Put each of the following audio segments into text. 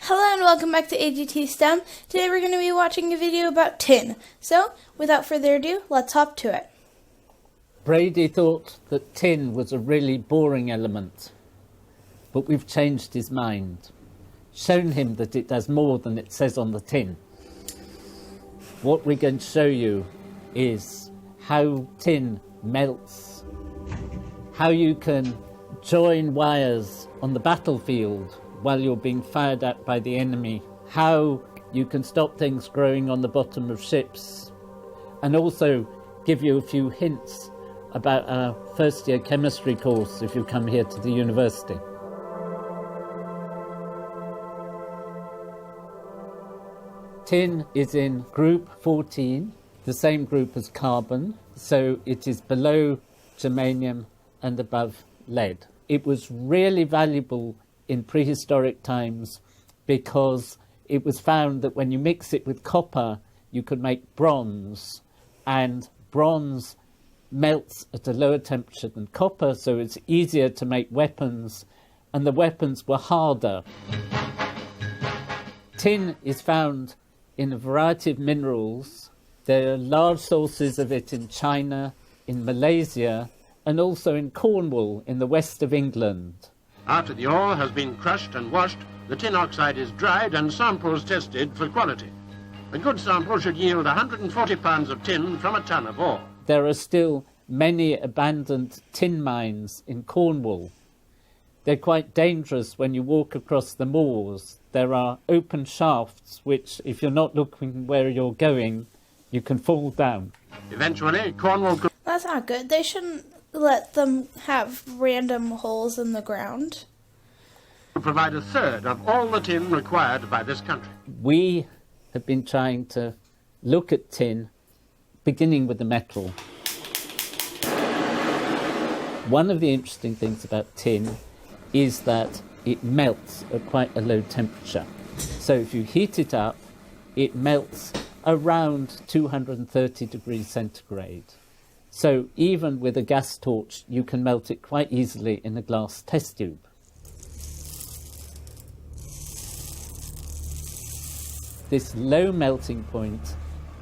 Hello and welcome back to AGT STEM. Today we're going to be watching a video about tin. So, without further ado, let's hop to it. Brady thought that tin was a really boring element, but we've changed his mind, shown him that it does more than it says on the tin. What we're going to show you is how tin melts, how you can join wires on the battlefield while you're being fired at by the enemy, how you can stop things growing on the bottom of ships, and also give you a few hints about our first year chemistry course if you come here to the university. Tin is in group 14, the same group as carbon, so it is below germanium and above lead. It was really valuable in prehistoric times because it was found that when you mix it with copper, you could make bronze, and bronze melts at a lower temperature than copper, so it's easier to make weapons, and the weapons were harder. Tin is found in a variety of minerals. There are large sources of it in China, in Malaysia, and also in Cornwall in the west of England. After the ore has been crushed and washed, the tin oxide is dried and samples tested for quality. A good sample should yield 140 pounds of tin from a ton of ore. There are still many abandoned tin mines in Cornwall. They're quite dangerous when you walk across the moors. There are open shafts which, if you're not looking where you're going, you can fall down. Eventually, Cornwall could... That's not good. They shouldn't let them have random holes in the ground. provide a third of all the tin required by this country. We have been trying to look at tin, beginning with the metal. One of the interesting things about tin is that it melts at quite a low temperature. So if you heat it up, it melts around 230 degrees centigrade. So even with a gas torch, you can melt it quite easily in a glass test tube. This low melting point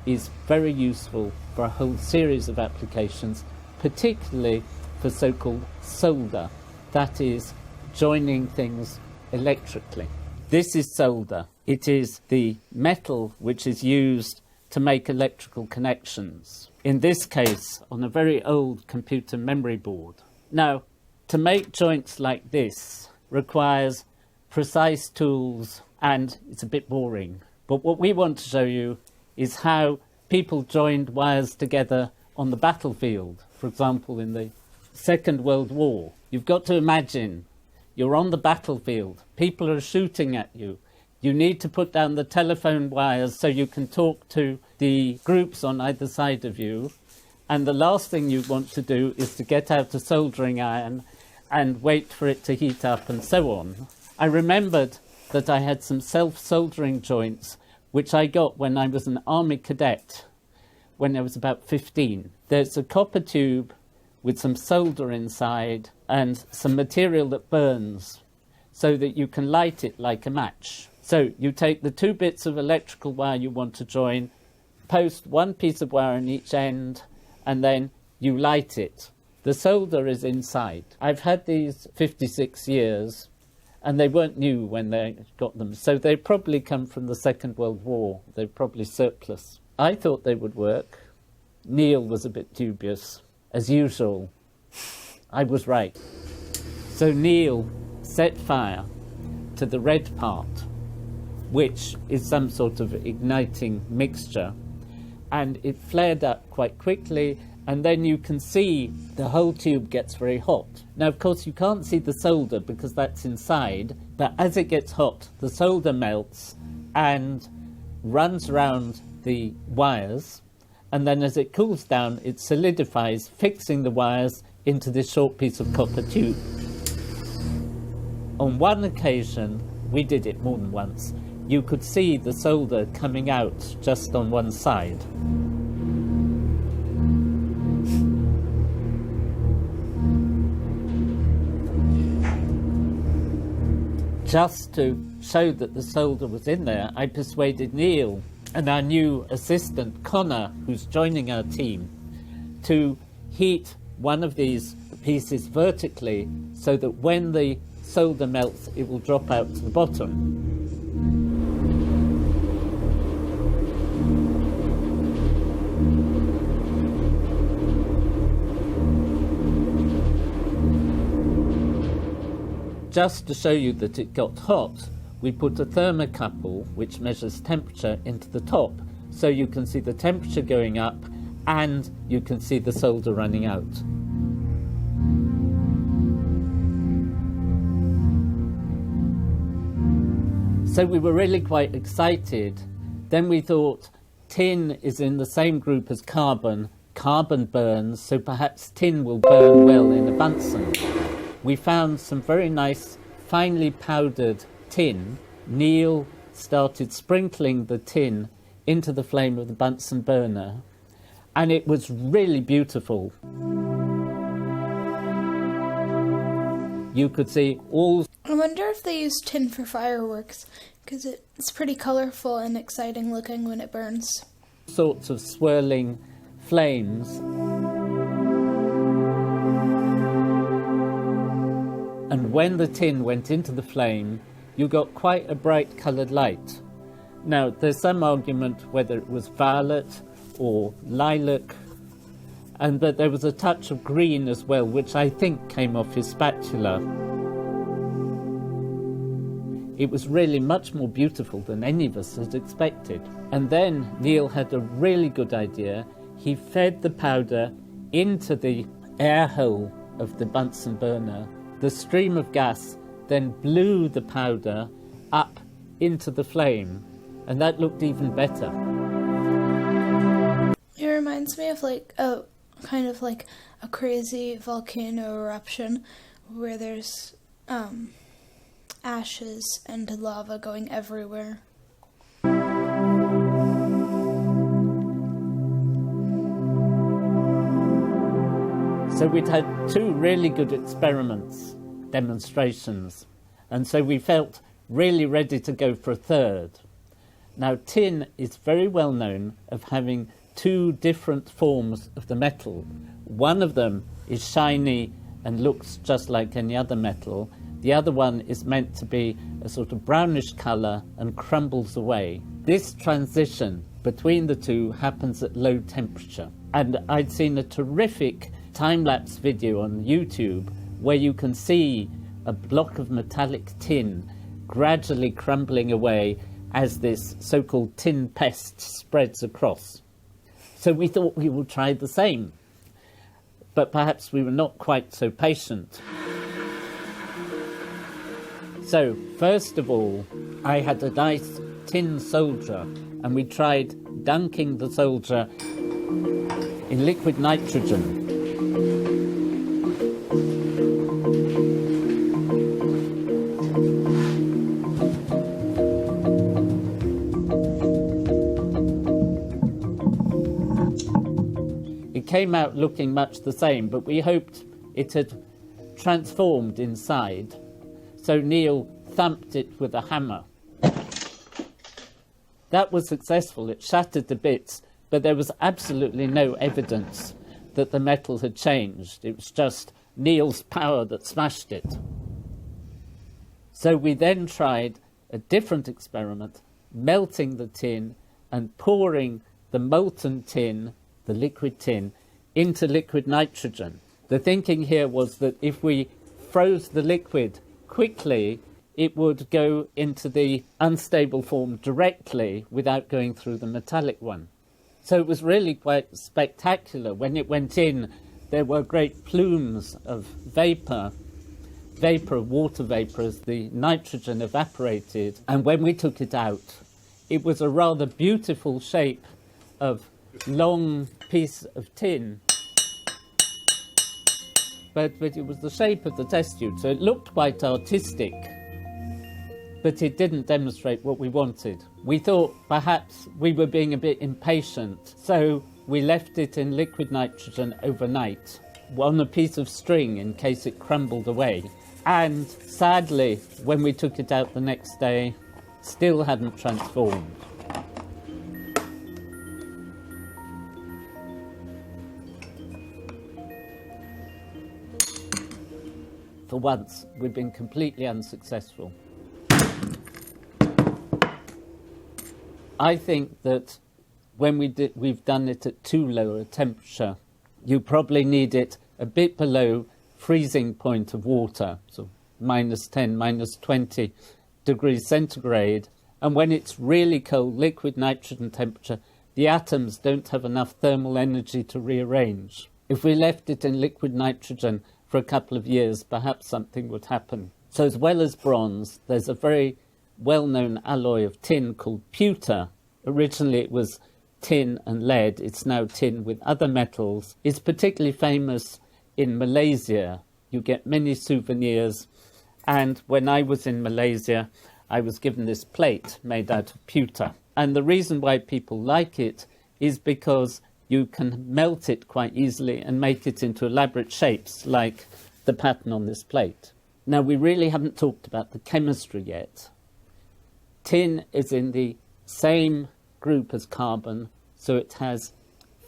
is very useful for a whole series of applications, particularly for so-called solder, that is, joining things electrically. This is solder. It is the metal which is used to make electrical connections, in this case on a very old computer memory board. Now, to make joints like this requires precise tools, and it's a bit boring. But what we want to show you is how people joined wires together on the battlefield. For example, in the Second World War. You've got to imagine you're on the battlefield. People are shooting at you. You need to put down the telephone wires so you can talk to the groups on either side of you. And the last thing you want to do is to get out a soldering iron and wait for it to heat up and so on. I remembered that I had some self-soldering joints which I got when I was an army cadet, when I was about 15. There's a copper tube with some solder inside and some material that burns so that you can light it like a match. So you take the two bits of electrical wire you want to join, post one piece of wire on each end, and then you light it. The solder is inside. I've had these 56 years, and they weren't new when they got them, so they probably come from the Second World War. They're probably surplus. I thought they would work. Neil was a bit dubious. As usual, I was right. So Neil set fire to the red part, which is some sort of igniting mixture, and it flared up quite quickly, and then you can see the whole tube gets very hot. Now, of course, you can't see the solder because that's inside, but as it gets hot, the solder melts and runs around the wires, and then as it cools down, it solidifies, fixing the wires into this short piece of copper tube. On one occasion, we did it more than once, you could see the solder coming out just on one side. Just to show that the solder was in there, I persuaded Neil and our new assistant, Connor, who's joining our team, to heat one of these pieces vertically so that when the solder melts, it will drop out to the bottom. Just to show you that it got hot, we put a thermocouple, which measures temperature, into the top, so you can see the temperature going up and you can see the solder running out. So we were really quite excited. Then we thought tin is in the same group as carbon. Carbon burns, so perhaps tin will burn well in a Bunsen. We found some very nice, finely powdered tin. Neil started sprinkling the tin into the flame of the Bunsen burner, and it was really beautiful. You could see all... I wonder if they use tin for fireworks, because it's pretty colorful and exciting looking when it burns. Sorts of swirling flames. And when the tin went into the flame, you got quite a bright coloured light. Now, there's some argument whether it was violet or lilac, and that there was a touch of green as well, which I think came off his spatula. It was really much more beautiful than any of us had expected. And then Neil had a really good idea. He fed the powder into the air hole of the Bunsen burner. The stream of gas then blew the powder up into the flame, and that looked even better. It reminds me of kind of like a crazy volcano eruption where there's ashes and lava going everywhere. So we'd had two really good experiments, demonstrations, and so we felt really ready to go for a third. Now, tin is very well known of having two different forms of the metal. One of them is shiny and looks just like any other metal. The other one is meant to be a sort of brownish colour and crumbles away. This transition between the two happens at low temperature. And I'd seen a terrific time-lapse video on YouTube where you can see a block of metallic tin gradually crumbling away as this so-called tin pest spreads across. So we thought we would try the same, but perhaps we were not quite so patient. So first of all, I had a nice tin soldier, and we tried dunking the soldier in liquid nitrogen. It came out looking much the same, but we hoped it had transformed inside. So Neil thumped it with a hammer. That was successful. It shattered to bits, but there was absolutely no evidence that the metal had changed. It was just Neil's power that smashed it. So we then tried a different experiment, melting the tin and pouring the molten tin, the liquid tin, into liquid nitrogen. The thinking here was that if we froze the liquid quickly, it would go into the unstable form directly without going through the metallic one. So it was really quite spectacular. When it went in, there were great plumes of vapour, water vapour, as the nitrogen evaporated. And when we took it out, it was a rather beautiful shape of long piece of tin. But it was the shape of the test tube, so it looked quite artistic. But it didn't demonstrate what we wanted. We thought perhaps we were being a bit impatient, so we left it in liquid nitrogen overnight on a piece of string in case it crumbled away. And sadly, when we took it out the next day, still hadn't transformed. For once, we've been completely unsuccessful. I think that when we've done it at too low a temperature, you probably need it a bit below freezing point of water, so -10, -20 degrees centigrade. And when it's really cold, liquid nitrogen temperature, the atoms don't have enough thermal energy to rearrange. If we left it in liquid nitrogen for a couple of years, perhaps something would happen. So as well as bronze, there's a very well-known alloy of tin called pewter. Originally it was tin and lead. It's now tin with other metals. It's particularly famous in Malaysia. You get many souvenirs. And when I was in Malaysia, I was given this plate made out of pewter. And the reason why people like it is because you can melt it quite easily and make it into elaborate shapes like the pattern on this plate. Now, we really haven't talked about the chemistry yet. Tin is in the same group as carbon, so it has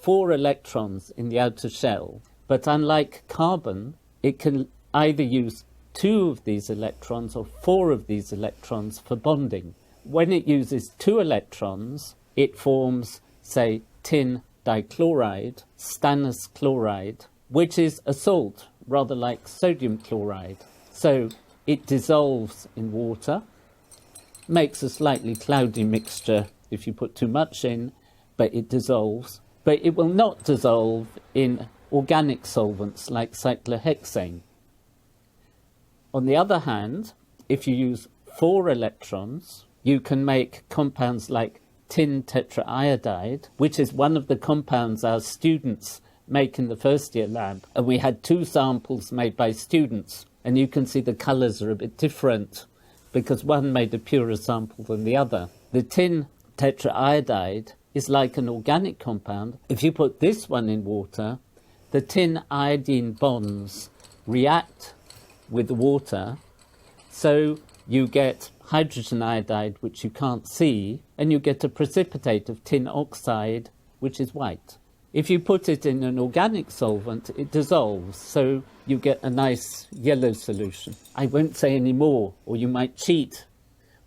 4 electrons in the outer shell. But unlike carbon, it can either use 2 of these electrons or 4 of these electrons for bonding. When it uses 2 electrons, it forms, say, tin dichloride, stannous chloride, which is a salt, rather like sodium chloride. So it dissolves in water, makes a slightly cloudy mixture if you put too much in, but it dissolves. But it will not dissolve in organic solvents like cyclohexane. On the other hand, if you use 4 electrons, you can make compounds like tin tetraiodide, which is one of the compounds our students make in the first year lab. And we had 2 samples made by students, and you can see the colours are a bit different because one made a purer sample than the other. The tin tetraiodide is like an organic compound. If you put this one in water, the tin iodine bonds react with the water, so you get hydrogen iodide, which you can't see, and you get a precipitate of tin oxide, which is white. If you put it in an organic solvent, it dissolves, so you get a nice yellow solution. I won't say any more, or you might cheat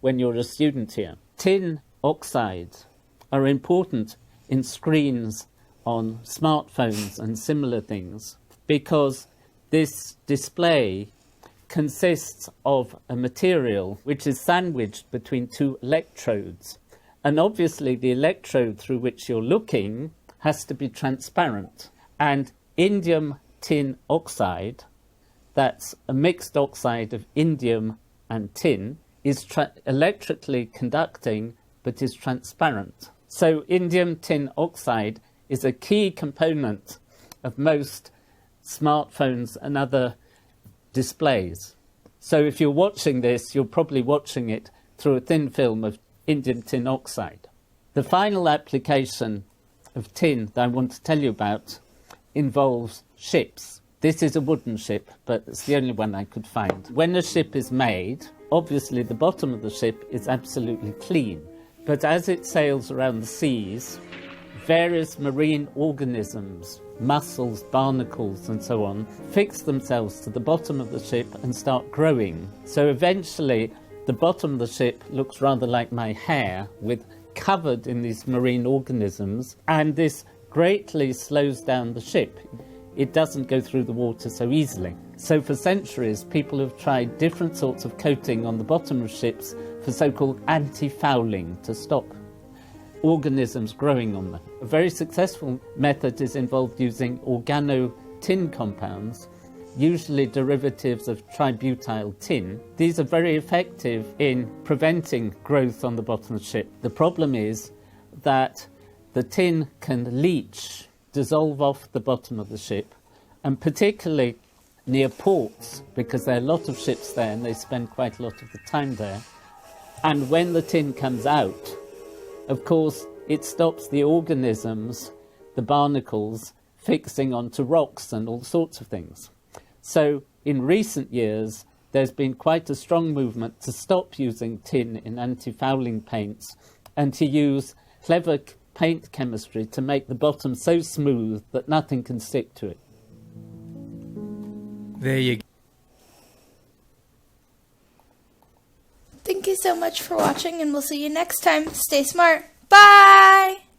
when you're a student here. Tin oxides are important in screens on smartphones and similar things because this display consists of a material which is sandwiched between 2 electrodes. And obviously the electrode through which you're looking has to be transparent. And indium tin oxide, that's a mixed oxide of indium and tin, is electrically conducting but is transparent. So indium tin oxide is a key component of most smartphones and other displays. So if you're watching this, you're probably watching it through a thin film of indium tin oxide. The final application of tin that I want to tell you about involves ships. This is a wooden ship, but it's the only one I could find. When a ship is made, obviously the bottom of the ship is absolutely clean. But as it sails around the seas, various marine organisms, mussels, barnacles and so on, fix themselves to the bottom of the ship and start growing. So eventually the bottom of the ship looks rather like my hair, covered in these marine organisms, and this greatly slows down the ship. It doesn't go through the water so easily. So for centuries people have tried different sorts of coating on the bottom of ships for so-called anti-fouling, to stop organisms growing on them. A very successful method is involved using organo-tin compounds, usually derivatives of tributyl tin. These are very effective in preventing growth on the bottom of the ship. The problem is that the tin can leach, dissolve off the bottom of the ship, and particularly near ports, because there are a lot of ships there and they spend quite a lot of the time there. And when the tin comes out, of course, it stops the organisms, the barnacles, fixing onto rocks and all sorts of things. So in recent years, there's been quite a strong movement to stop using tin in anti-fouling paints and to use clever paint chemistry to make the bottom so smooth that nothing can stick to it. There you go. Thank you so much for watching, and we'll see you next time. Stay smart. Bye!